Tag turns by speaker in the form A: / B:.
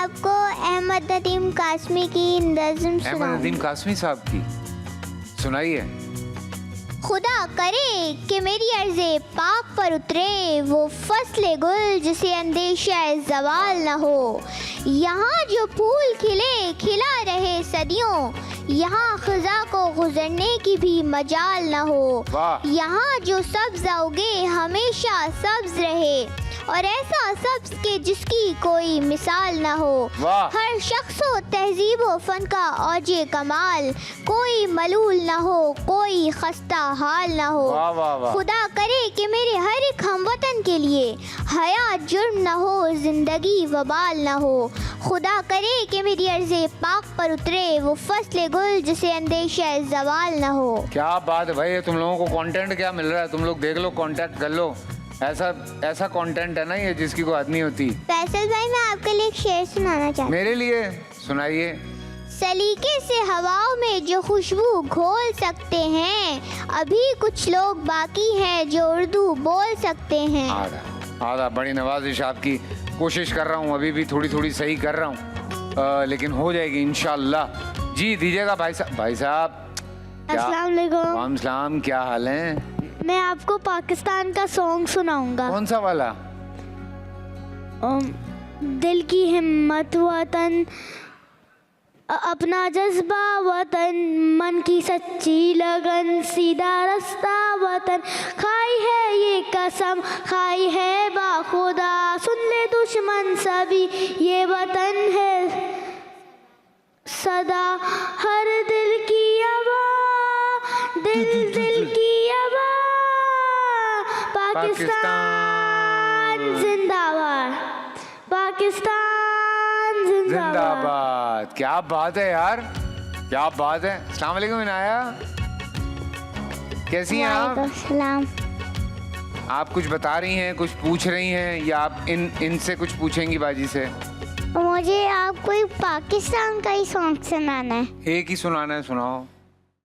A: आपको अहमद नदीम कासमी की नज़्म
B: अहमद
A: सुनाऊं।
B: नदीम कासमी साहब की सुनाइए।
A: खुदा करे कि मेरी अर्ज़े पाक पर उतरे वो फसले गुल जिसे अंदेशा ज़वाल न हो। यहाँ जो फूल खिले खिला रहे सदियों, यहाँ ख़ज़ा को गुज़रने की भी मजाल न हो।
B: वाह।
A: यहाँ जो सब्ज़ उगे हमेशा सब्ज़ रहे और ऐसा सब्ज़ के जिसकी कोई मिसाल न हो।
B: वाह।
A: हर शख्स हो तहजीब व फ़न का औजे कमाल, कोई मलूल न हो कोई खस्ता हाल न हो।
B: वाह वाह वाह।
A: खुदा करे कि मेरे हर एक हमवतन के लिए हयात जुर्म न हो जिंदगी वबाल न हो। खुदा करे कि मेरी अर्ज़े पाक पर उतरे वो फसले गुल जिसे अंदेशा ज़वाल न हो।
B: क्या बात है भाई, तुम लोगों को कंटेंट क्या मिल रहा है, तुम लोग देख लो, कांटेक्ट कर लो। ऐसा कंटेंट है ना ये जिसकी कोई हद नहीं होती।
A: फैसल भाई, मैं आपके लिए एक शेर सुनाना चाहती हूँ।
B: मेरे लिए सुनाइए।
A: सलीके से हवाओं में जो खुशबू घोल सकते हैं, अभी कुछ लोग बाकी हैं जो उर्दू बोल सकते हैं।
B: आधा बड़ी नवाजिश आपकी, कोशिश कर रहा हूँ, अभी भी थोड़ी सही कर रहा हूँ, लेकिन हो जाएगी इंशाल्लाह। जी दीजिएगा भाई साहब। भाई साहब
A: अस्सलाम वालेकुम।
B: वालेकुम सलाम, क्या हाल है?
A: मैं आपको पाकिस्तान का सॉन्ग सुनाऊंगा।
B: कौन सा वाला?
A: दिल की हिम्मत वतन, अपना जज्बा वतन, मन की सच्ची लगन, सीधा रास्ता वतन, खाई है ये कसम खाई है बाखुदा, सुन ले दुश्मन सभी ये वतन है सदा, हर दिल की आवाज़ दिल की आवाज़, पाकिस्तान जिंदाबाद, पाकिस्तान
B: जिंदाबाद। क्या बात है यार, क्या बात है। अस्सलाम वालेकुम इनाया, कैसी हैं आप?
A: सलाम।
B: आप कुछ बता रही हैं, कुछ पूछ रही हैं, या आप इनसे कुछ पूछेंगी बाजी से?
A: मुझे आपको एक पाकिस्तान का ही सॉन्ग सुनाना है।
B: एक ही सुनाना है, सुनाओ।